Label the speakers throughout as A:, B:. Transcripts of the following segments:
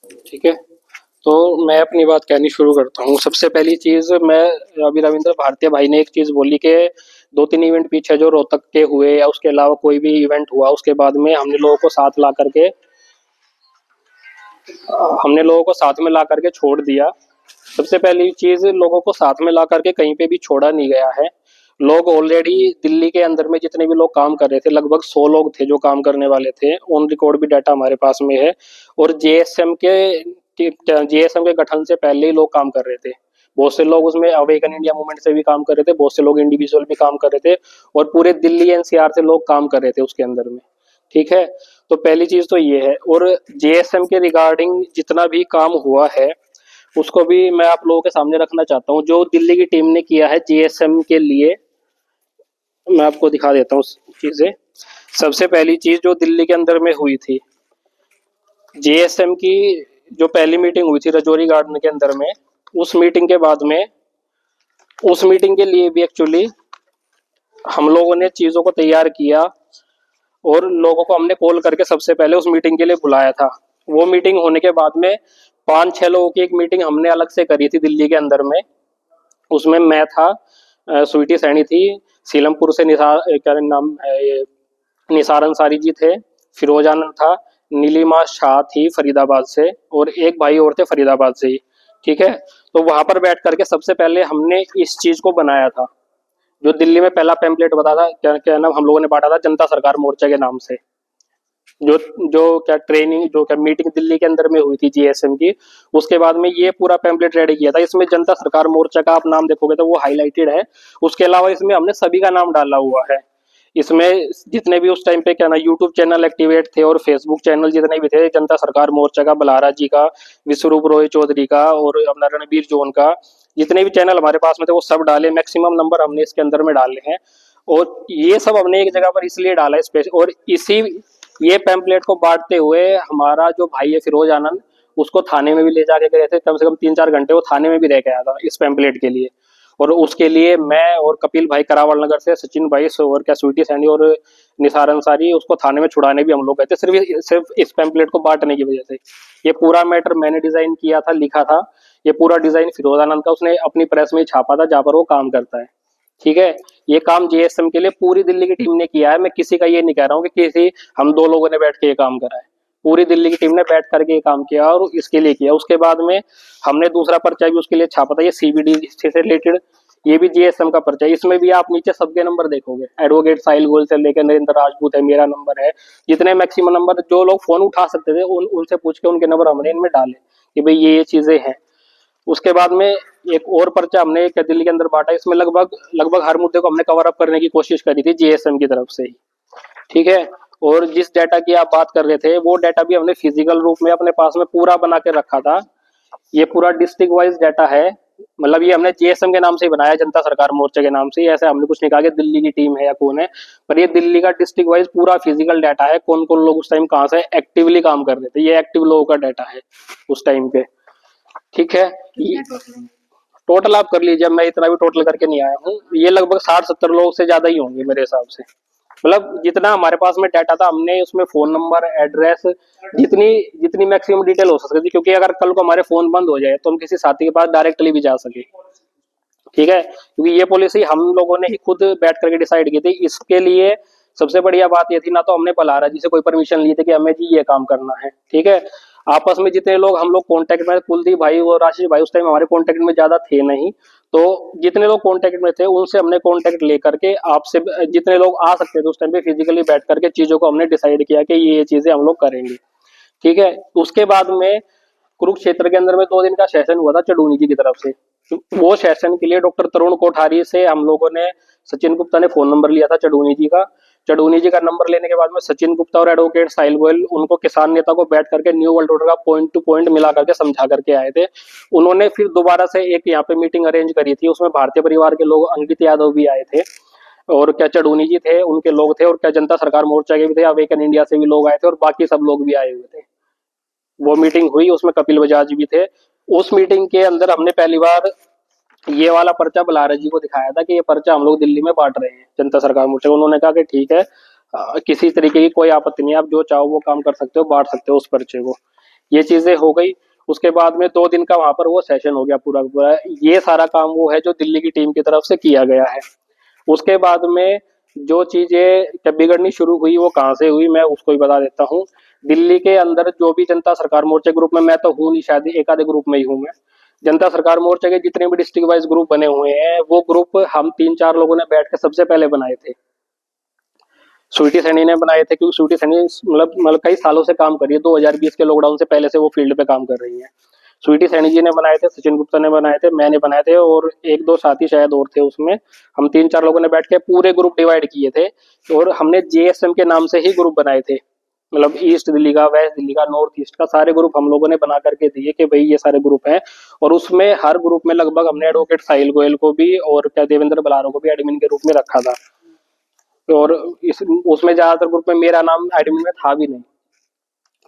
A: ठीक है। तो मैं अपनी बात कहनी शुरू करता हूँ। सबसे पहली चीज़ मैं अभी रविंद्र भारतीय भाई ने एक चीज़ बोली कि 2-3 इवेंट पीछे जो रोहतक के हुए या उसके अलावा कोई भी इवेंट हुआ उसके बाद में हमने लोगों को साथ में ला करके छोड़ दिया। सबसे पहली चीज़ लोगों को साथ में ला करके कहीं पे भी छोड़ा नहीं गया है। लोग ऑलरेडी दिल्ली के अंदर में जितने भी लोग काम कर रहे थे लगभग 100 लोग थे जो काम करने वाले थे। ऑन रिकॉर्ड भी डाटा हमारे पास में है। और जेएसएम के गठन से पहले ही लोग काम कर रहे थे। बहुत से लोग उसमें अवेकन इंडिया मूवमेंट से भी काम कर रहे थे, बहुत से लोग इंडिविजुअल भी काम कर रहे थे और पूरे दिल्ली एनसीआर से लोग काम कर रहे थे उसके अंदर में। ठीक है। तो पहली चीज तो ये है। और जेएसएम के रिगार्डिंग जितना भी काम हुआ है उसको भी मैं आप लोगों के सामने रखना चाहता हूँ। जो दिल्ली की टीम ने किया है जेएसएम के लिए, मैं आपको दिखा देता हूँ चीजें। सबसे पहली चीज जो दिल्ली के अंदर में हुई थी, जेएसएम की जो पहली मीटिंग हुई थी रजौरी गार्डन के अंदर में, उस मीटिंग के बाद में उस मीटिंग के लिए भी एक्चुअली हम लोगों ने चीजों को तैयार किया और लोगों को हमने कॉल करके सबसे पहले उस मीटिंग के लिए बुलाया था। वो मीटिंग होने के बाद में 5-6 लोगों की एक मीटिंग हमने अलग से करी थी दिल्ली के अंदर में। उसमें मैं था, स्वीटी सैनी थी, सीलमपुर से निसार क्या नाम है ये, निसार अंसारी जी थे, फिरोज आनंद था, नीलिमा शाह थी फरीदाबाद से और एक भाई और थे फरीदाबाद से ही। ठीक है। तो वहां पर बैठ करके सबसे पहले हमने इस चीज को बनाया था। जो दिल्ली में पहला पेम्पलेट बता था, क्या क्या नाम हम लोगों ने बांटा था, जनता सरकार मोर्चा के नाम से। जो जो क्या ट्रेनिंग जो क्या मीटिंग दिल्ली के अंदर में हुई थी जीएसएम की, उसके बाद में ये पूरा पेम्पलेट रेडी किया था। इसमें जनता सरकार मोर्चा का आप नाम देखोगे तो वो हाईलाइटेड है। उसके अलावा इसमें हमने सभी का नाम डाला हुआ है। इसमें जितने भी उस टाइम पे क्या ना यूट्यूब चैनल एक्टिवेट थे और फेसबुक चैनल जितने भी थे, जनता सरकार मोर्चा का, बलारा जी का, विश्वरूप रॉय चौधरी का और अपना रणबीर जोन का, जितने भी चैनल हमारे पास में थे वो सब डाले। मैक्सिमम नंबर हमने इसके अंदर में डाले हैं। और ये सब हमने एक जगह पर इसलिए डाला है स्पेशल। और इसी ये पैम्पलेट को बांटते हुए हमारा जो भाई है फिरोज आनंद, उसको थाने में भी ले जाके गए थे। कम से कम 3-4 घंटे वो थाने में भी रह के आया था इस पैम्पलेट के लिए। और उसके लिए मैं और कपिल भाई करावल नगर से, सचिन भाई और क्या स्वीटी सैनी और निसार अंसारी, उसको थाने में छुड़ाने भी हम लोग गए थे सिर्फ इस पैम्पलेट को बांटने की वजह से। ये पूरा मैटर मैंने डिजाइन किया था, लिखा था। ये पूरा डिजाइन फिरोज आनंद का, उसने अपनी प्रेस में ही छापा था जहां पर वो काम करता है। ठीक है। ये काम जेएसएम के लिए पूरी दिल्ली की टीम ने किया है। मैं किसी का ये नहीं कह रहा हूँ कि किसी हम 2 लोगों ने बैठ के ये काम करा है। पूरी दिल्ली की टीम ने बैठ करके ये काम किया और इसके लिए किया। उसके बाद में हमने दूसरा पर्चा भी उसके लिए छापा था, ये सीबीडी से रिलेटेड। ये भी जीएसएम का पर्चा है। इसमें भी आप नीचे सबके नंबर देखोगे, एडवोकेट साहिल गोयल से लेकर नरेंद्र राजपूत है, मेरा नंबर है। जितने मैक्सिमम नंबर जो लोग फोन उठा सकते थे उनसे पूछ के उनके नंबर हमने इनमें डाले कि भाई ये चीजें हैं। उसके बाद में एक और पर्चा हमने एक दिल्ली के अंदर बांटा। इसमें लगभग लगभग हर मुद्दे को हमने कवर अप करने की कोशिश करी थी जीएसएम की तरफ से ही। ठीक है। और जिस डाटा की आप बात कर रहे थे वो डाटा भी हमने फिजिकल रूप में अपने पास में पूरा बना के रखा था। ये पूरा डिस्ट्रिक्ट वाइज डाटा है। मतलब ये हमने जीएसएम के नाम से ही बनाया, जनता सरकार मोर्चा के नाम से। ऐसे हमने कुछ नहीं कहा कि दिल्ली की टीम है या कौन है, पर ये दिल्ली का डिस्ट्रिक्ट वाइज पूरा फिजिकल डाटा है। कौन कौन लोग उस टाइम कहाँ से एक्टिवली काम कर रहे थे, ये एक्टिव लोगों का डाटा है उस टाइम पे। ठीक है। टोटल आप कर लीजिए, मैं इतना भी टोटल करके नहीं आया हूँ। ये लगभग 60-70 लोग से ज्यादा ही होंगे मेरे हिसाब से। मतलब जितना हमारे पास में डाटा था हमने उसमें फोन नंबर, एड्रेस, जितनी जितनी मैक्सिमम डिटेल हो सकती थी, क्योंकि अगर कल को हमारे फोन बंद हो जाए तो हम किसी साथी के पास डायरेक्टली भी जा सके। ठीक है। क्योंकि ये पॉलिसी हम लोगों ने ही खुद बैठ करके डिसाइड की थी। इसके लिए सबसे बढ़िया बात ये थी, ना तो हमने बलारा जी से कोई परमिशन ली थी कि हमें जी ये काम करना है। ठीक है। आपस में जितने लोग हम लोग कांटेक्ट में, कुलदीप भाई और आशीष भाई उस टाइम हमारे कांटेक्ट में ज्यादा थे नहीं, तो जितने लोग कांटेक्ट में थे उनसे हमने कांटेक्ट लेकर के आपसे जितने लोग आ सकते थे उस टाइम पे फिजिकली बैठ करके चीजों को हमने डिसाइड किया कि ये चीजें हम लोग करेंगे। ठीक है। उसके बाद में कुरुक्षेत्र के अंदर में 2 दिन का सेशन हुआ था चडूनी जी की तरफ से। वो सेशन के लिए डॉक्टर तरुण कोठारी से हम लोगों ने, सचिन गुप्ता ने फोन नंबर लिया था चडूनी जी का। चडूनी जी का नंबर लेने के बाद में सचिन गुप्ता और एडवोकेट साहिल गोयल उनको किसान नेता को बैठ करके न्यू वर्ल्ड ऑर्डर का पॉइंट टू पॉइंट मिला करके समझा करके आए थे। उन्होंने फिर दोबारा से एक यहाँ पे मीटिंग अरेंज करी थी। उसमें भारतीय परिवार के लोग, अंकित यादव भी आए थे और क्या चडूनी जी थे उनके लोग थे, और क्या जनता सरकार मोर्चा के भी थे, अवेकन इंडिया से भी लोग आए थे और बाकी सब लोग भी आए हुए थे। वो मीटिंग हुई, उसमें कपिल बजाज भी थे। उस मीटिंग के अंदर हमने पहली बार ये वाला पर्चा बलारा जी को दिखाया था कि ये पर्चा हम लोग दिल्ली में बांट रहे हैं जनता सरकार मोर्चा। उन्होंने कहा कि ठीक है, किसी तरीके की कोई आपत्ति नहीं है, आप जो चाहो वो काम कर सकते हो, बांट सकते हो उस पर्चे को। ये चीजें हो गई। उसके बाद में 2 दिन का वहां पर वो सेशन हो गया पूरा का पूरा। ये सारा काम वो है जो दिल्ली की टीम की तरफ से किया गया है। उसके बाद में जो चीजें जब बिगड़नी शुरू हुई वो कहाँ से हुई, मैं उसको ही बता देता हूँ। दिल्ली के अंदर जो भी जनता सरकार मोर्चे ग्रुप में, मैं तो हूँ नहीं, शायद एक आधे ग्रुप में ही हूँ मैं। जनता सरकार मोर्चे के जितने भी डिस्ट्रिक्ट वाइज ग्रुप बने हुए हैं, वो ग्रुप हम 3-4 लोगों ने बैठ के सबसे पहले बनाए थे। स्वीटी सैनी ने बनाए थे, क्योंकि स्वीटी सैनी मतलब कई सालों से काम कर रही है, 2020 के लॉकडाउन से पहले से वो फील्ड पे काम कर रही है। स्वीटी सैनी जी ने बनाए थे, सचिन गुप्ता ने बनाए थे, मैंने बनाए थे, और एक दो साथी शायद और थे उसमें। हम 3-4 लोगों ने बैठ के पूरे ग्रुप डिवाइड किए थे, और हमने जेएसएम के नाम से ही ग्रुप बनाए थे। मतलब ईस्ट दिल्ली का, वेस्ट दिल्ली का, नॉर्थ ईस्ट का, सारे ग्रुप हम लोगों ने बना करके दिए कि भाई ये सारे ग्रुप हैं। और उसमें हर ग्रुप में लगभग हमने एडवोकेट साहिल गोयल को भी और क्या देवेंद्र बलारो को भी एडमिन के रूप में रखा था। और इस उसमें ज्यादातर ग्रुप में मेरा नाम एडमिन में था भी नहीं।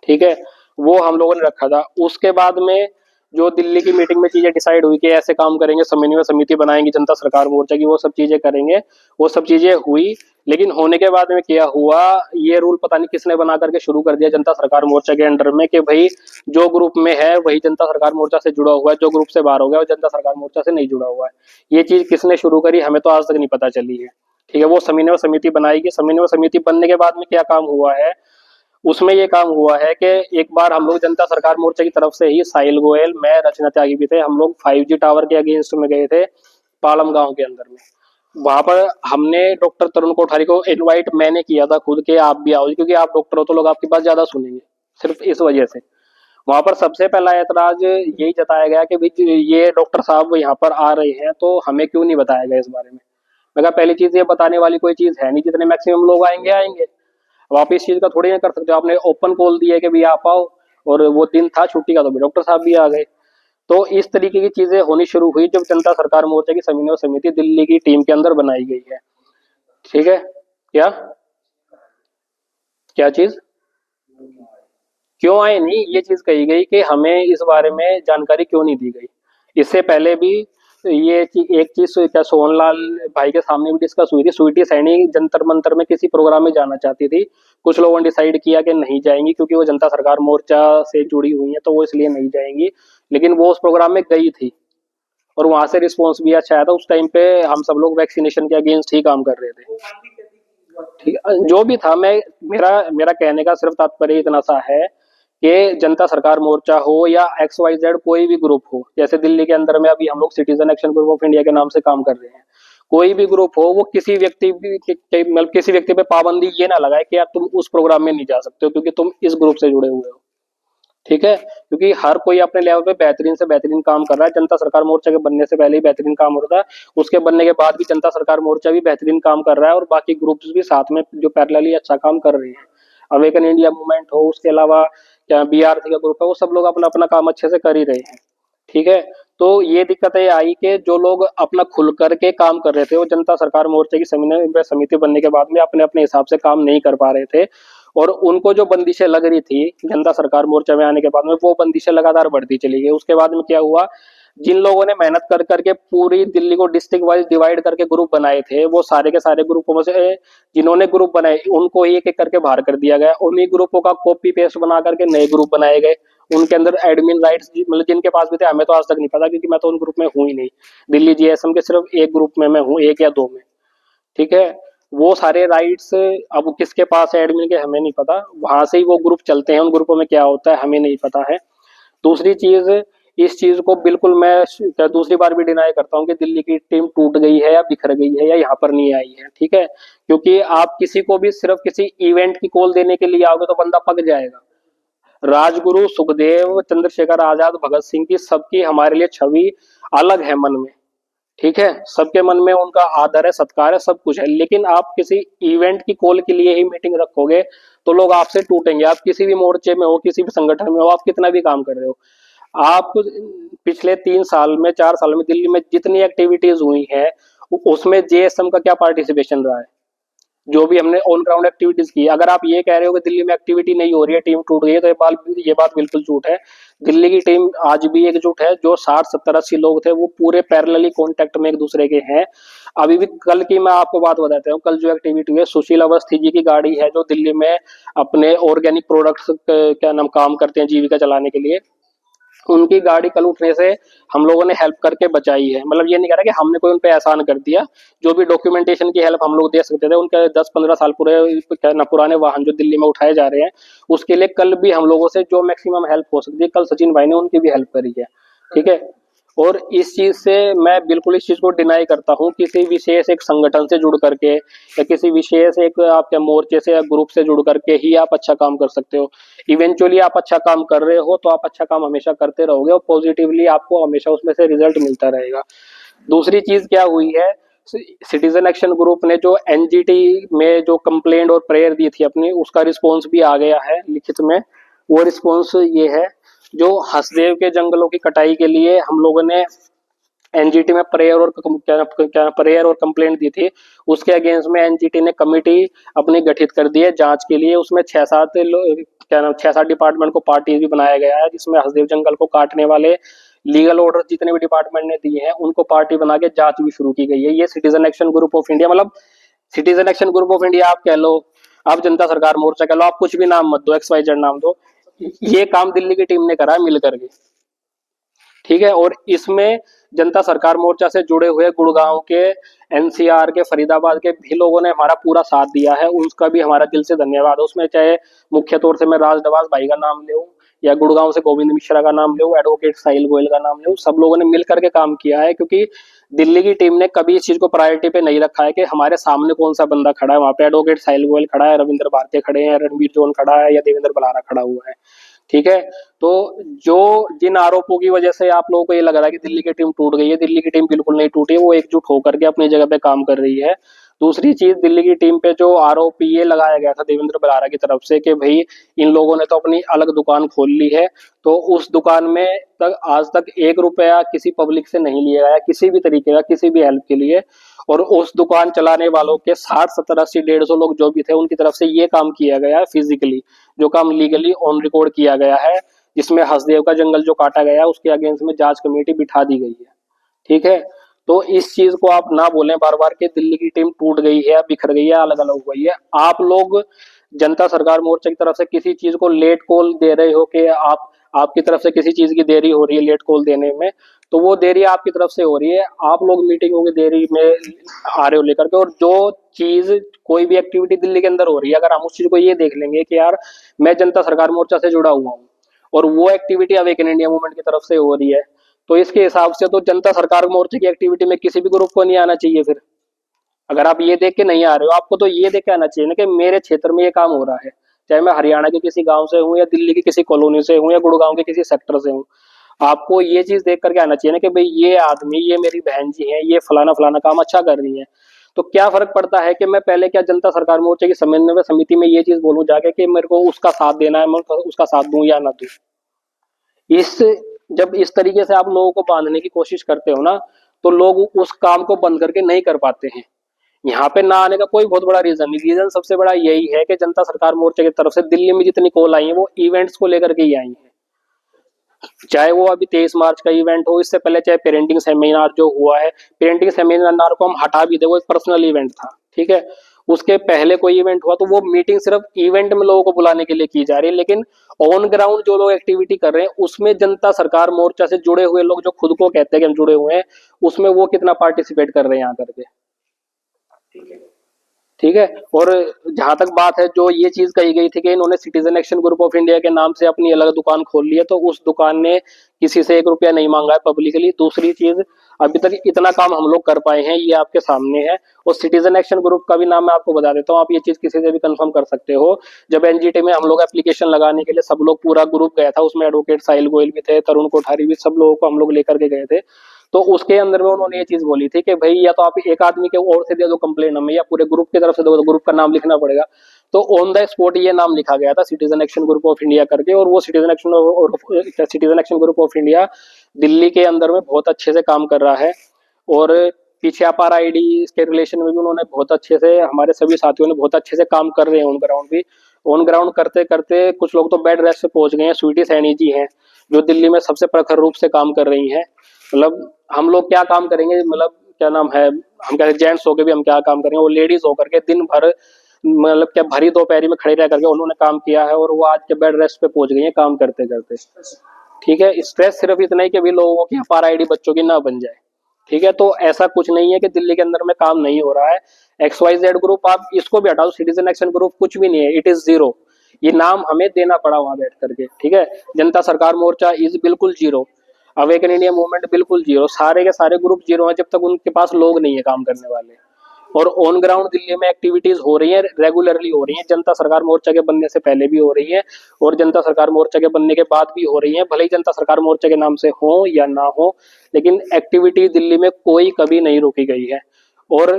A: ठीक है, वो हम लोगों ने रखा था। उसके बाद में जो दिल्ली की मीटिंग में चीजें डिसाइड हुई कि ऐसे काम करेंगे, समन्वय समिति बनाएंगे जनता सरकार मोर्चा की, वो सब चीजें करेंगे, वो सब चीजें हुई। लेकिन होने के बाद में क्या हुआ, ये रूल पता नहीं किसने बना करके शुरू कर दिया जनता सरकार मोर्चा के अंडर में कि भाई जो ग्रुप में है वही जनता सरकार मोर्चा से जुड़ा हुआ है, जो ग्रुप से बाहर हो गया वो जनता सरकार मोर्चा से नहीं जुड़ा हुआ है। ये चीज किसने शुरू करी हमें तो आज तक नहीं पता चली है। ठीक है, वो समन्वय समिति बनाएगी। समन्वय समिति बनने के बाद में क्या काम हुआ है, उसमें ये काम हुआ है कि एक बार हम लोग जनता सरकार मोर्चा की तरफ से ही, साहिल गोयल, मैं, रचना त्यागी भी थे, हम लोग 5G टावर के अगेंस्ट में गए थे पालम गांव के अंदर में। वहां पर हमने डॉक्टर तरुण कोठारी को इनवाइट मैंने किया था खुद के, आप भी आओ, क्योंकि आप डॉक्टर हो तो लोग आपकी बात ज्यादा सुनेंगे, सिर्फ इस वजह से। वहां पर सबसे पहला ऐतराज यही जताया गया कि भाई ये डॉक्टर साहब यहाँ पर आ रहे हैं तो हमें क्यों नहीं बताया गया इस बारे में। मैं कहा पहली चीज, ये बताने वाली कोई चीज है नहीं, जितने मैक्सिमम लोग आएंगे आएंगे। अब आप इस चीज का थोड़ी ना कर सकते हो, आपने ओपन कॉल दिया कि भैया आप आओ, और वो दिन था छुट्टी का तो भी डॉक्टर साहब भी आ गए। तो इस तरीके की चीजें होनी शुरू हुई जब जनता सरकार मोर्चा की समन्वय समिति दिल्ली की टीम के अंदर बनाई गई है। ठीक है, क्या क्या चीज, क्यों आए नहीं, ये चीज कही गई कि हमें इस बारे में जानकारी क्यों नहीं दी गई। इससे पहले भी एक चीज क्या सोहनलाल भाई के सामने भी डिस्कस हुई थी, स्वीटी सैनी जंतर मंतर में किसी प्रोग्राम में जाना चाहती थी। कुछ लोगों ने डिसाइड किया कि नहीं जाएंगी क्योंकि वो जनता सरकार मोर्चा से जुड़ी हुई है, तो वो इसलिए नहीं जाएंगी। लेकिन वो उस प्रोग्राम में गई थी, और वहां से रिस्पॉन्स भी अच्छा आया था। उस टाइम पे हम सब लोग वैक्सीनेशन के अगेंस्ट ही काम कर रहे थे। ठीक है, जो भी था, मैं मेरा मेरा कहने का सिर्फ तात्पर्य इतना सा है कि जनता सरकार मोर्चा हो या XYZ कोई भी ग्रुप हो, जैसे दिल्ली के अंदर में अभी हम लोग citizen action group of India के नाम से काम कर रहे हैं, कोई भी ग्रुप हो, वो किसी व्यक्ति मतलब किसी व्यक्ति पे पाबंदी ये ना लगाए कि यार तुम उस प्रोग्राम में नहीं जा सकते हो क्योंकि तुम इस ग्रुप से जुड़े हुए हो। ठीक है, क्योंकि हर कोई अपने लेवल पे बेहतरीन से बेहतरीन काम कर रहा है। जनता सरकार मोर्चा के बनने से पहले ही बेहतरीन काम हो रहा था, उसके बनने के बाद भी जनता सरकार मोर्चा भी बेहतरीन काम कर रहा है, और बाकी ग्रुप्स भी साथ में जो पैरेलली अच्छा काम कर रहे हैं। अवेकन इंडिया मूवमेंट हो, उसके अलावा क्या BRC का ग्रुप है, वो सब लोग अपना अपना काम अच्छे से कर ही रहे हैं। ठीक है, तो ये दिक्कतें आई कि जो लोग अपना खुल करके काम कर रहे थे वो जनता सरकार मोर्चे की समन्वय समिति बनने के बाद में अपने अपने हिसाब से काम नहीं कर पा रहे थे, और उनको जो बंदिशें लग रही थी जनता सरकार मोर्चा में आने के बाद में, वो बंदिशें लगातार बढ़ती चली गई। उसके बाद में क्या हुआ, जिन लोगों ने मेहनत कर करके पूरी दिल्ली को डिस्ट्रिक्ट वाइज डिवाइड करके ग्रुप बनाए थे, वो सारे के सारे ग्रुपों में से जिन्होंने ग्रुप बनाए उनको ही एक एक करके बाहर कर दिया गया। उन्हीं ग्रुपों का कॉपी पेस्ट बना करके नए ग्रुप बनाए गए। उनके अंदर एडमिन राइट्स मतलब जिनके पास भी थे, हमें तो आज तक नहीं पता क्योंकि मैं तो उन ग्रुप में हूं ही नहीं। दिल्ली GSM के सिर्फ एक ग्रुप में मैं हूँ, एक या दो में। ठीक है, वो सारे राइट्स अब किसके पास है एडमिन के हमें नहीं पता, वहां से ही वो ग्रुप चलते हैं, उन ग्रुपों में क्या होता है हमें नहीं पता है। दूसरी चीज, इस चीज को बिल्कुल मैं दूसरी बार भी डिनाई करता हूँ कि दिल्ली की टीम टूट गई है या बिखर गई है या यहाँ पर नहीं आई है। ठीक है, क्योंकि आप किसी को भी सिर्फ किसी इवेंट की कॉल देने के लिए आओगे तो बंदा पक जाएगा। राजगुरु, सुखदेव, चंद्रशेखर आजाद, भगत सिंह की सबकी हमारे लिए छवि अलग है मन में। ठीक है, सबके मन में उनका आदर है, सत्कार है, सब कुछ है। लेकिन आप किसी इवेंट की कॉल के लिए ही मीटिंग रखोगे तो लोग आपसे टूटेंगे। आप किसी भी मोर्चे में हो, किसी भी संगठन में हो, आप कितना भी काम कर रहे हो, आप पिछले 3 साल में, 4 साल में दिल्ली में जितनी एक्टिविटीज हुई हैं उसमें JSM का क्या पार्टिसिपेशन रहा है? जो भी हमने ऑन ग्राउंड एक्टिविटीज की। अगर आप ये कह रहे हो कि दिल्ली में एक्टिविटी नहीं हो रही है, टीम टूट गई है, तो ये बात बिल्कुल झूठ है। दिल्ली की टीम आज भी एकजुट है। जो 60 70 80 लोग थे वो पूरे पैरेलली कांटेक्ट में एक दूसरे के हैं अभी भी। कल की मैं आपको बात बताता हूँ। कल जो एक्टिविटी हुई है, सुशील अवस्थी जी की गाड़ी है जो दिल्ली में अपने ऑर्गेनिक प्रोडक्ट्स क्या नाम काम करते हैं जीविका चलाने के लिए, उनकी गाड़ी कल उठने से हम लोगों ने हेल्प करके बचाई है। मतलब ये नहीं कह रहा कि हमने कोई उन पे एहसान कर दिया। जो भी डॉक्यूमेंटेशन की हेल्प हम लोग दे सकते थे, उनके 10 15 साल पूरे क्या ना पुराने वाहन जो दिल्ली में उठाए जा रहे हैं, उसके लिए कल भी हम लोगों से जो मैक्सिमम हेल्प हो सकती है, कल सचिन भाई ने उनकी भी हेल्प करी है। ठीक है। और इस चीज से मैं बिल्कुल इस चीज को डिनाई करता हूँ। किसी विशेष एक संगठन से जुड़ करके या किसी विशेष एक आपके मोर्चे से या ग्रुप से जुड़ करके ही आप अच्छा काम कर सकते हो। इवेंचुअली आप अच्छा काम कर रहे हो तो आप अच्छा काम हमेशा करते रहोगे और पॉजिटिवली आपको हमेशा उसमें से रिजल्ट मिलता रहेगा। दूसरी चीज क्या हुई है, सिटीजन एक्शन ग्रुप ने जो एनजीटी में जो कंप्लेंट और प्रेयर दी थी अपनी, उसका रिस्पॉन्स भी आ गया है लिखित में। वो रिस्पॉन्स ये है, जो हसदेव के जंगलों की कटाई के लिए हम लोगों ने एनजीटी में प्रेयर और कंप्लेंट दी थी, उसके अगेंस्ट में एनजीटी ने कमिटी अपनी गठित कर दी है जांच के लिए। उसमें 6 7 डिपार्टमेंट को पार्टी भी बनाया गया है, जिसमें हसदेव जंगल को काटने वाले लीगल ऑर्डर जितने भी डिपार्टमेंट ने दिए हैं उनको पार्टी बना के जांच भी शुरू की गई है। ये citizen action group of India, मतलब citizen action group of India आप कह लो, आप जनता सरकार मोर्चा कह लो, आप कुछ भी नाम मत दो, XYZ नाम दो, ये काम दिल्ली की टीम ने करा है मिल करके। ठीक है। और इसमें जनता सरकार मोर्चा से जुड़े हुए गुड़गांव के, एनसीआर के, फरीदाबाद के भी लोगों ने हमारा पूरा साथ दिया है, उसका भी हमारा दिल से धन्यवाद है। उसमें चाहे मुख्य तौर से मैं राज नवाज भाई का नाम लूं या गुड़गांव से गोविंद मिश्रा का नाम लूं, एडवोकेट साहिल गोयल का नाम लूं, सब लोगों ने मिल करके काम किया है। क्योंकि दिल्ली की टीम ने कभी इस चीज को प्रायोरिटी पे नहीं रखा है कि हमारे सामने कौन सा बंदा खड़ा है। वहां पे एडवोकेट साहिल गोयल खड़ा है, रविंद्र भारती खड़े हैं, रणवीर जोन खड़ा है या देवेंद्र बलारा खड़ा हुआ है। ठीक है। तो जो जिन आरोपों की वजह से आप लोगों को ये लग रहा है कि दिल्ली की टीम टूट गई है, दिल्ली की टीम बिल्कुल नहीं टूटी है, वो एकजुट होकर के अपनी जगह पे काम कर रही है। दूसरी चीज, दिल्ली की टीम पे जो आरोप ये लगाया गया था देवेंद्र बलारा की तरफ से कि भाई इन लोगों ने तो अपनी अलग दुकान खोल ली है, तो उस दुकान में तक आज तक 1 रुपया किसी पब्लिक से नहीं लिया गया किसी भी तरीके का, किसी भी हेल्प के लिए। और उस दुकान चलाने वालों के 60 70 80 150 लोग जो भी थे उनकी तरफ से ये काम किया गया है फिजिकली, जो काम लीगली ऑन रिकॉर्ड किया गया है, जिसमें हसदेव का जंगल जो काटा गया है उसके अगेंस्ट में जांच कमेटी बिठा दी गई है। ठीक है। तो इस चीज को आप ना बोलें बार बार कि दिल्ली की टीम टूट गई है, बिखर गई है, अलग अलग हो गई है। आप लोग जनता सरकार मोर्चा की तरफ से किसी चीज को लेट कॉल दे रहे हो कि आपकी तरफ से किसी चीज की देरी हो रही है लेट कॉल देने में, तो वो देरी आपकी तरफ से हो रही है। आप लोग मीटिंगों की देरी में आ रहे हो लेकर के। और जो चीज कोई भी एक्टिविटी दिल्ली के अंदर हो रही है, अगर हम उस चीज को ये देख लेंगे कि यार मैं जनता सरकार मोर्चा से जुड़ा हुआ हूँ और वो एक्टिविटी अवेकन इंडिया मूवमेंट की तरफ से हो रही है, तो इसके हिसाब से तो जनता सरकार मोर्चे की एक्टिविटी में किसी भी ग्रुप को नहीं आना चाहिए। फिर अगर आप ये देख के नहीं आ रहे हो, आपको तो ये देख के आना चाहिए ना कि मेरे क्षेत्र में ये काम हो रहा है, चाहे मैं हरियाणा के किसी गांव से हूँ या दिल्ली की किसी कॉलोनी से हूँ या गुड़गांव के किसी सेक्टर से हूँ। आपको ये चीज देख करके आना चाहिए ना कि भाई ये आदमी, ये मेरी बहन जी है, ये फलाना फलाना काम अच्छा कर रही है। तो क्या फर्क पड़ता है कि मैं पहले क्या जनता सरकार मोर्चे की समन्वय समिति में ये चीज बोलूं जाके कि मेरे को उसका साथ देना है, मैं उसका साथ दूं या ना दूं। इस जब इस तरीके से आप लोगों को बांधने की कोशिश करते हो ना, तो लोग उस काम को बंद करके नहीं कर पाते हैं। यहाँ पे ना आने का कोई बहुत बड़ा रीजन सबसे बड़ा यही है कि जनता सरकार मोर्चे की तरफ से दिल्ली में जितनी कॉल आई है वो इवेंट्स को लेकर के ही आई है। चाहे वो अभी 23 मार्च का इवेंट हो, इससे पहले चाहे पेरेंटिंग सेमिनार जो हुआ है, पेरेंटिंग सेमिनार को हम हटा भी दे, वो एक पर्सनल इवेंट था। ठीक है। उसके पहले कोई इवेंट हुआ तो वो मीटिंग सिर्फ इवेंट में लोगों को बुलाने के लिए की जा रही है, लेकिन ऑन ग्राउंड जो लोग एक्टिविटी कर रहे हैं उसमें जनता सरकार मोर्चा से जुड़े हुए लोग जो खुद को कहते हैं कि हम जुड़े हुए हैं, उसमें वो कितना पार्टिसिपेट कर रहे हैं यहाँ करके। ठीक है। और जहां तक बात है, जो ये चीज कही गई थी कि इन्होंने citizen action group of India के नाम से अपनी अलग दुकान खोल ली है, तो उस दुकान ने किसी से 1 रुपया नहीं मांगा है पब्लिकली। दूसरी चीज, अभी तक इतना काम हम लोग कर पाए हैं ये आपके सामने है। और सिटीजन एक्शन ग्रुप का भी नाम मैं आपको बता देता हूँ, आप ये चीज किसी से भी कंफर्म कर सकते हो। जब एनजीटी में हम लोग एप्लीकेशन लगाने के लिए सब लोग पूरा ग्रुप गया था, उसमें एडवोकेट साहिल गोयल भी थे, तरुण कोठारी भी, सब लोगों को हम लोग लेकर के गए थे। तो उसके अंदर में उन्होंने ये चीज बोली थी कि भाई या तो आप एक आदमी के और से दे दो कंप्लेन हमें, या पूरे ग्रुप की तरफ से दो, तो ग्रुप का नाम लिखना पड़ेगा। तो ऑन द स्पॉट ये नाम लिखा गया था citizen action group of India करके। और वो citizen action group of India Delhi के अंदर में बहुत अच्छे से काम कर रहा है। और पीछे अपार आईडी के रिलेशन में भी उन्होंने बहुत अच्छे से, हमारे सभी साथियों ने बहुत अच्छे से काम कर रहे हैं ऑन ग्राउंड भी। ऑन ग्राउंड करते करते कुछ लोग तो बेड रेस्ट पे पहुंच गए हैं। स्वीटी सैनी जी हैं जो दिल्ली में सबसे प्रखर रूप से काम कर रही हैं। मतलब हम लोग क्या काम करेंगे, मतलब क्या नाम है, हम कहते जेंट्स होकर भी हम क्या काम करेंगे, वो लेडीज होकर के दिन भर मतलब क्या भरी दोपहरी में खड़े रह करके उन्होंने काम किया है और वो आज के बेड रेस्ट पे पहुंच गई है काम करते करते। ठीक है, स्ट्रेस सिर्फ इतना ही कि भी लोगों की अपार आईडी बच्चों की ना बन जाए। ठीक है, तो ऐसा कुछ नहीं है कि दिल्ली के अंदर में काम नहीं हो रहा है। XYZ ग्रुप आप इसको भी हटाओ, सिटीजन एक्शन ग्रुप कुछ भी नहीं है, इट इज जीरो। ये नाम हमें देना पड़ा वहां बैठ करके। ठीक है, जनता सरकार मोर्चा इज बिल्कुल जीरो, अवेकन इंडिया मूवमेंट बिल्कुल जीरो, सारे के सारे ग्रुप जीरो हैं जब तक उनके पास लोग नहीं है काम करने वाले। और ऑन ग्राउंड दिल्ली में एक्टिविटीज हो रही है, रेगुलरली हो रही है, जनता सरकार मोर्चा के बनने से पहले भी हो रही है और जनता सरकार मोर्चा के बनने के बाद भी हो रही है। भले ही जनता सरकार मोर्चा के नाम से हो या ना हो, लेकिन एक्टिविटी दिल्ली में कोई कभी नहीं रोकी गई है। और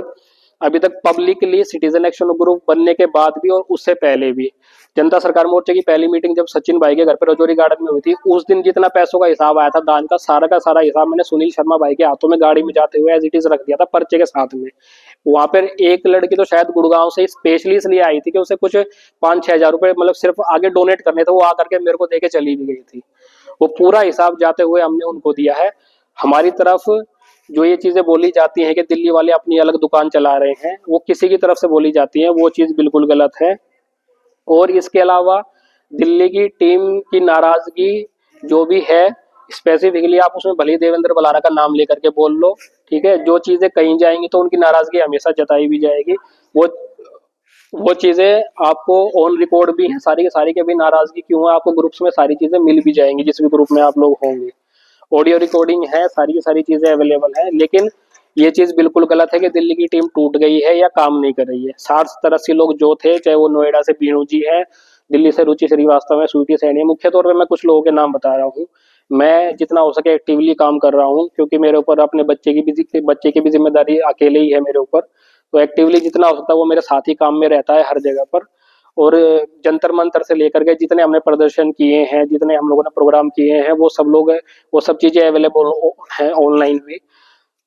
A: अभी तक पब्लिकली सिटीजन एक्शन ग्रुप बनने के बाद भी और उससे पहले भी जनता सरकार मोर्चे की पहली मीटिंग जब सचिन भाई के घर पर रजौरी गार्डन में हुई थी, उस दिन जितना पैसों का हिसाब आया था दान का सारा हिसाब मैंने सुनील शर्मा भाई के हाथों में गाड़ी में जाते हुए एज इट इज रख दिया था पर्चे के साथ में। वहां पर एक लड़की तो शायद गुड़गांव से स्पेशली इसलिए आई थी कि उसे कुछ 5-6 हजार रुपए मतलब सिर्फ आगे डोनेट करने थे, वो आकर के मेरे को देके चली भी गई थी। वो पूरा हिसाब जाते हुए हमने उनको दिया है। हमारी तरफ जो ये चीजें बोली जाती हैं कि दिल्ली वाले अपनी अलग दुकान चला रहे हैं, वो किसी की तरफ से बोली जाती है, वो चीज बिल्कुल गलत है। और इसके अलावा दिल्ली की टीम की नाराजगी जो भी है, स्पेसिफिकली आप उसमें भले ही देवेंद्र बलारा का नाम लेकर के बोल लो। ठीक है, जो चीजें कही जाएंगी तो उनकी नाराजगी हमेशा जताई भी जाएगी। वो वो चीजें आपको ऑन रिकॉर्ड भी है सारी की सारी, के भी नाराजगी क्यों है आपको ग्रुप्स में सारी चीजें मिल भी जाएंगी जिस भी ग्रुप में आप लोग होंगे। ऑडियो रिकॉर्डिंग है, सारी की सारी चीजें अवेलेबल है। लेकिन ये चीज बिल्कुल गलत है कि दिल्ली की टीम टूट गई है या काम नहीं कर रही है। 60-70 लोग जो थे, चाहे वो नोएडा से बीणू जी है, दिल्ली से रुचि श्रीवास्तव है, स्वीटी सैनी है, मुख्य तौर पे मैं कुछ लोगों के नाम बता रहा हूँ। मैं जितना हो सके एक्टिवली काम कर रहा हूँ क्योंकि मेरे ऊपर अपने बच्चे की भी जिम्मेदारी अकेले ही है मेरे ऊपर। तो एक्टिवली जितना हो सकता है वो मेरे साथ ही काम में रहता है हर जगह पर। और जंतर मंतर से लेकर के जितने हमने प्रदर्शन किए हैं, जितने हम लोगों ने प्रोग्राम किए हैं, वो सब चीजें अवेलेबल हैं ऑनलाइन भी।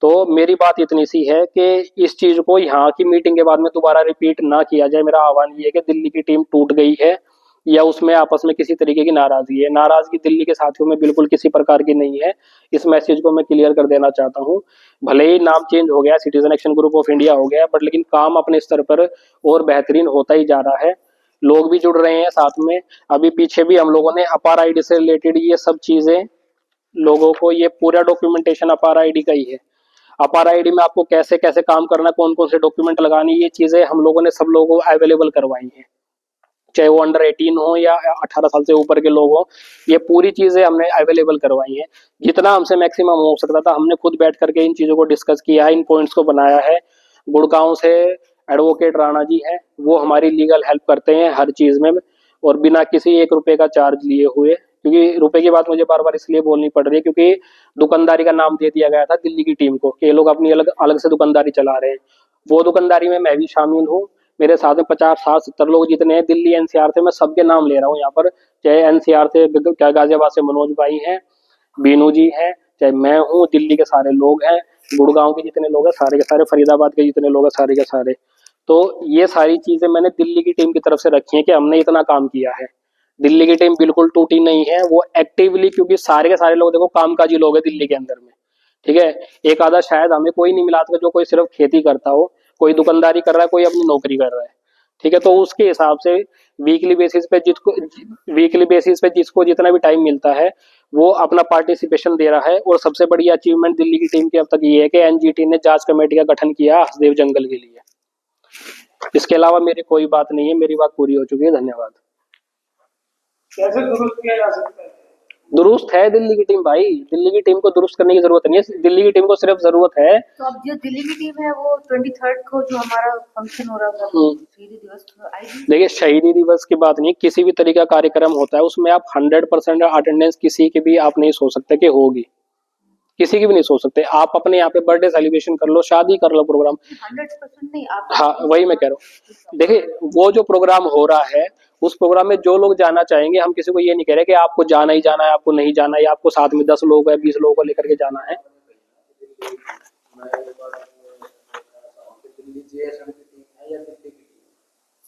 A: तो मेरी बात इतनी सी है कि इस चीज को यहाँ की मीटिंग के बाद में दोबारा रिपीट ना किया जाए। मेरा आह्वान ये है कि दिल्ली की टीम टूट गई है या उसमें आपस में किसी तरीके की नाराजगी है। नाराजगी दिल्ली के साथियों में बिल्कुल किसी प्रकार की नहीं है। इस मैसेज को मैं क्लियर कर देना चाहता हूँ। भले ही नाम चेंज हो गया, citizen action group of India हो गया, बट लेकिन काम अपने स्तर पर और बेहतरीन होता ही जा रहा है। लोग भी जुड़ रहे हैं साथ में। अभी पीछे भी हम लोगों ने अपार आईडी से रिलेटेड ये सब चीजें लोगों को, ये पूरा डॉक्यूमेंटेशन अपार आईडी का ही है। अपार आईडी में आपको कैसे कैसे काम करना, कौन कौन से डॉक्यूमेंट लगानी, ये चीजें हम लोगों ने सब लोगों को अवेलेबल करवाई हैं, चाहे वो अंडर 18 हो या 18 साल से ऊपर के लोग हो। ये पूरी चीजें हमने अवेलेबल करवाई हैं। जितना हमसे मैक्सिमम हो सकता था हमने खुद बैठ करके इन चीजों को डिस्कस किया है, इन पॉइंट्स को बनाया है। गुड़गांव से एडवोकेट राणा जी हैं, वो हमारी लीगल हेल्प करते हैं हर चीज में और बिना किसी 1 रुपए का चार्ज लिए हुए। क्योंकि रुपए की बात मुझे बार बार इसलिए बोलनी पड़ रही है क्योंकि दुकानदारी का नाम दे दिया गया था दिल्ली की टीम को कि ये लोग अपनी अलग अलग से दुकानदारी चला रहे हैं। वो दुकानदारी में मैं भी शामिल हूँ। मेरे साथ में 50-60-70 लोग जितने हैं दिल्ली NCR से, मैं सबके नाम ले रहा हूँ यहाँ पर। चाहे NCR से क्या गाजियाबाद से मनोज भाई हैं, बीनू जी हैं, चाहे मैं हूँ, दिल्ली के सारे लोग हैं, गुड़गांव के जितने लोग हैं सारे के सारे, फरीदाबाद के जितने लोग हैं सारे के सारे। तो ये सारी चीजें मैंने दिल्ली की टीम की तरफ से रखी है कि हमने इतना काम किया है। दिल्ली की टीम बिल्कुल टूटी नहीं है, वो एक्टिवली, क्योंकि सारे के सारे लोग देखो कामकाजी लोग हैं दिल्ली के अंदर में। ठीक है, एक आधा शायद हमें कोई नहीं मिला था जो कोई सिर्फ खेती करता हो, कोई दुकानदारी कर रहा है, कोई अपनी नौकरी कर रहा है। ठीक है, तो उसके हिसाब से वीकली बेसिस पे जिसको जितना भी टाइम मिलता है वो अपना पार्टिसिपेशन दे रहा है। और सबसे बड़ी अचीवमेंट दिल्ली की टीम की अब तक ये है कि NGT ने जांच कमेटी का गठन किया हसदेव जंगल के लिए। इसके अलावा मेरी कोई बात नहीं है, मेरी बात पूरी हो चुकी है। धन्यवाद।
B: कैसे दुरुस्त किया जा सकता है?
A: दुरुस्त है दिल्ली की टीम भाई, दिल्ली की टीम को दुरुस्त करने की जरूरत नहीं है। दिल्ली की टीम को सिर्फ जरूरत है,
C: तो अब जो दिल्ली की टीम है वो 23rd को जो हमारा फंक्शन हो रहा था शहीदी दिवस आएगी।
A: देखिए शहीदी दिवस की बात नहीं, किसी भी तरीके का कार्यक्रम होता है उसमें आप 100% अटेंडेंस किसी की भी आप नहीं सोच सकते कि होगी, किसी की भी नहीं सोच सकते। आप अपने यहाँ पे बर्थडे सेलिब्रेशन कर लो, शादी कर लो, प्रोग्राम
C: 100% नहीं आप।
A: हाँ वही मैं कह रहा हूँ। देखिए वो जो प्रोग्राम हो रहा है उस प्रोग्राम में जो लोग जाना चाहेंगे, हम किसी को ये नहीं कह रहे कि आपको जाना ही जाना है, आपको नहीं जाना है, आपको साथ में 10 लोग है 20 लोगों को लेकर के जाना है।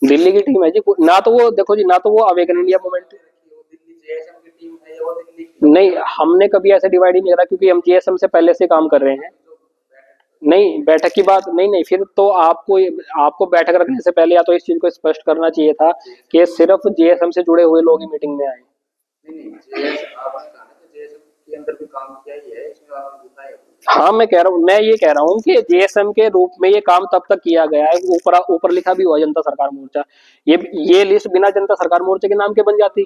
A: दिल्ली की टीम है जी। ना तो वो देखो जी, ना तो वो अवेकन इंडिया मूवमेंट, नहीं हमने कभी ऐसे डिवाइड ही नहीं करा, क्योंकि हम जीएसएम से पहले से काम कर रहे हैं। नहीं बैठक की बात नहीं, नहीं फिर तो आपको आपको बैठक रखने से पहले या तो इस चीज को स्पष्ट करना चाहिए था कि सिर्फ जीएसएम से जुड़े हुए लोग ही मीटिंग में आए। हाँ मैं कह रहा हूँ, मैं ये कह रहा हूँ कि जीएसएम के रूप में ये काम तब तक किया गया है, ऊपर ऊपर लिखा भी हुआ जनता सरकार मोर्चा। ये लिस्ट बिना जनता सरकार मोर्चा के नाम के बन जाती।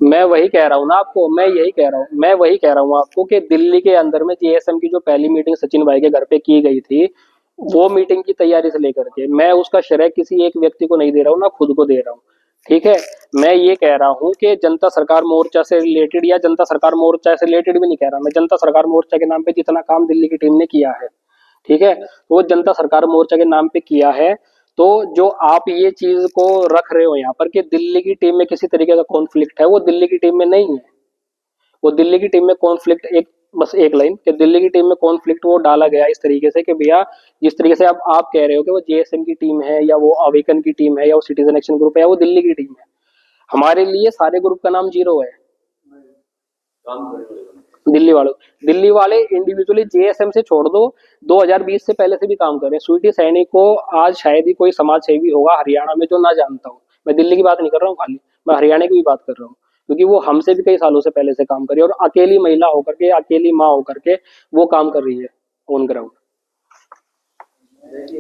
A: मैं वही कह रहा हूँ ना आपको, मैं वही कह रहा हूँ आपको कि दिल्ली के अंदर में जीएसएम की जो पहली मीटिंग सचिन भाई के घर पे की गई थी, वो मीटिंग की तैयारी से लेकर के मैं उसका श्रेय किसी एक व्यक्ति को नहीं दे रहा हूँ, ना खुद को दे रहा हूँ। ठीक है, मैं ये कह रहा हूँ कि जनता सरकार मोर्चा से रिलेटेड, या जनता सरकार मोर्चा से रिलेटेड भी नहीं कह रहा मैं, जनता सरकार मोर्चा के नाम पे जितना काम दिल्ली की टीम ने किया है, ठीक है, वो जनता सरकार मोर्चा के नाम पे किया है। तो जो आप ये चीज को रख रहे हो यहाँ पर कि दिल्ली की टीम में किसी तरीके का कॉन्फ्लिक्ट है, वो दिल्ली की टीम में नहीं है। वो दिल्ली की टीम में कॉन्फ्लिक्ट एक, बस एक लाइन कि दिल्ली की टीम में कॉन्फ्लिक्ट वो डाला गया इस तरीके से कि भैया जिस तरीके से अब आप कह रहे हो कि वो जेएसएम की टीम है, या वो अवेकन की टीम है, या वो सिटीजन एक्शन ग्रुप है, या वो दिल्ली की टीम है, हमारे लिए सारे ग्रुप का नाम जीरो है। दिल्ली वाले इंडिविजुअली जेएसएम से छोड़ दो, 2020 से पहले से भी काम कर रहे हैं। स्वीटी सैनी को आज शायद ही कोई समाज सेवी होगा हरियाणा में जो ना जानता हो। मैं दिल्ली की बात नहीं कर रहा हूँ खाली, मैं हरियाणा की भी बात कर रहा हूँ, क्योंकि वो हमसे भी कई सालों से पहले से काम कर रही है, और अकेली महिला होकर के, अकेली माँ होकर के वो काम कर रही है ऑन ग्राउंड।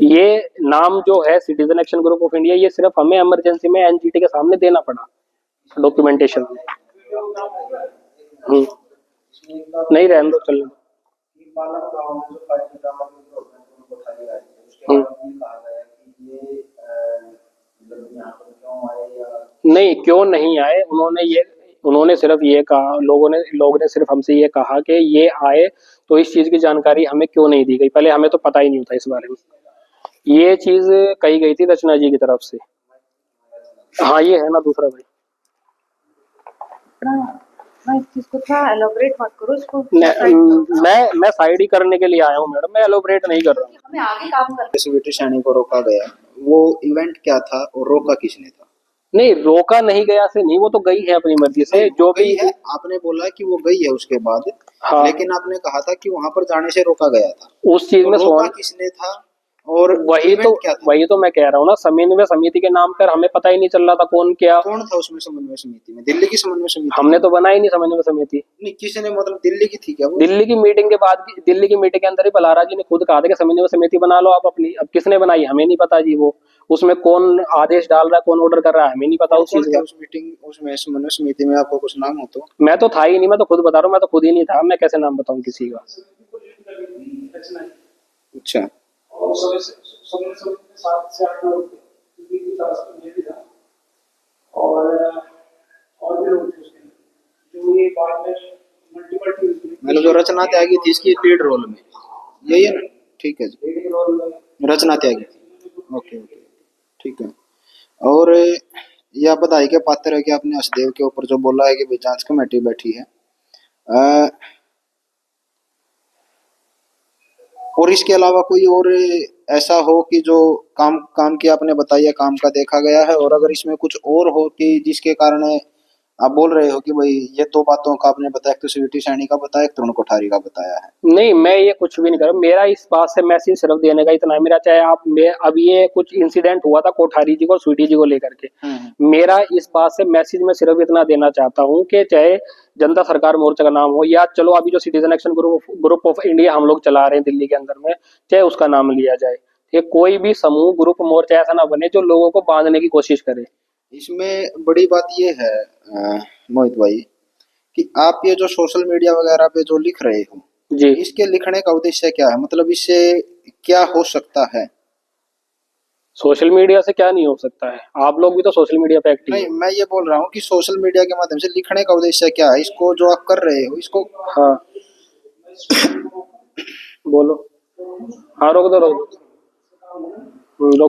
A: ये नाम जो है citizen action group of India, ये सिर्फ हमें इमरजेंसी में एनजीटी के सामने देना पड़ा डॉक्यूमेंटेशन में। नहीं रहने दो, चल नहीं क्यों नहीं आए, उन्होंने सिर्फ ये कहा, लोगों ने सिर्फ हमसे ये कहा कि ये आए, तो इस चीज की जानकारी हमें क्यों नहीं दी गई, पहले हमें तो पता ही नहीं होता इस बारे में। ये चीज कही गई थी रचना जी की तरफ से। हाँ ये है ना दूसरा भाई,
C: मैं इस चीज को थोड़ा एलोबरेट मत करो इसको।
A: मैं साइड ही करने के लिए आया हूँ मैडम, मैं एलोबरेट नहीं कर रहा हूँ।
C: हमें आगे काम करना।
D: स्वीटी सैनी को रोका गया, वो इवेंट क्या था और रोका किसने था?
A: नहीं रोका नहीं गया से नहीं, वो तो गई है अपनी मर्जी से, जो भी
D: है आपने बोला कि वो गई है उसके बाद।
A: हाँ,
D: लेकिन आपने कहा था कि वहां पर जाने से रोका गया था,
A: उस चीज में
D: रोका किसने था और
A: वही तो मैं कह रहा हूँ ना, समन्वय समिति के नाम पर हमें पता ही नहीं चल रहा था कौन
D: था उसमें समन्वय समिति में। दिल्ली की समन्वय समिति
A: हमने तो बनाई नहीं समन्वय समिति।
D: नहीं, किसने, मतलब दिल्ली की थी क्या वो?
A: दिल्ली की मीटिंग के बाद, दिल्ली की मीटिंग के अंदर ही बलारा जी ने खुद कहा था कि समन्वय समिति बना लो आप अपनी। अब किसने बनाई हमें नहीं पता जी, वो उसमें कौन आदेश डाल रहा है, कौन ऑर्डर कर रहा है, हमें नहीं पता उस चीज का।
D: उस मीटिंग, उसमें समन्वय समिति में आपको कुछ नाम हो? तो
A: मैं तो था ही नहीं, मैं तो खुद बता रहा हूँ, मैं तो खुद ही नहीं था, मैं कैसे नाम बताऊं किसी का।
D: अच्छा,
B: और समय के 7 से 8 लोग थे, ये भी था, और भी लोग थे उसके अंदर, जो ये बाद में मल्टीपल टीम,
D: मतलब जो रचना त्यागी थी इसकी लीड रोल में, यही है ना? ठीक है जी,
B: लीडिंग रोल में
D: रचना त्यागी थी। ओके ओके, ठीक है। और यह बधाई के पात्र है कि आपने हसदेव के ऊपर जो बोला है कि भाई जांच कमेटी बैठी है, और इसके अलावा कोई और ऐसा हो कि जो काम की आपने बताया, काम का देखा गया है, और अगर इसमें कुछ और हो कि जिसके कारण आप बोल रहे हो कि भाई ये दो बातों का आपने बताया, एक तो स्वीटी सैनी का बताया, एक तरुण कोठारी का बताया है।
A: नहीं मैं ये कुछ भी नहीं कर रहा, मेरा इस बात से मैसेज सिर्फ देने का इतना है मेरा, चाहे आप अब ये कुछ इंसिडेंट हुआ था कोठारी जी को स्वीटी जी को लेकर के, मेरा इस बात से मैसेज मैं सिर्फ इतना देना चाहता हूँ कि चाहे जनता सरकार मोर्चा का नाम हो, या चलो अभी जो citizen action group of India हम लोग चला रहे हैं दिल्ली के अंदर में, चाहे उसका नाम लिया जाए, कि कोई भी समूह ग्रुप मोर्चा ऐसा ना बने जो लोगों को बांधने की कोशिश करे।
D: इसमें बड़ी बात यह है मोहित भाई कि आप ये जो सोशल मीडिया वगैरह पे जो लिख रहे हो
A: जी,
D: इसके लिखने का उद्देश्य क्या है? मतलब इससे क्या हो सकता है?
A: सोशल मीडिया से क्या नहीं हो सकता है, आप लोग भी तो सोशल मीडिया पे एक्टिव
D: नहीं, मैं ये बोल रहा हूँ कि सोशल मीडिया के माध्यम से लिखने का उद्देश्य क्या है? इसको जो आप कर रहे हो इसको।
A: हाँ बोलो, हाँ रोक दो।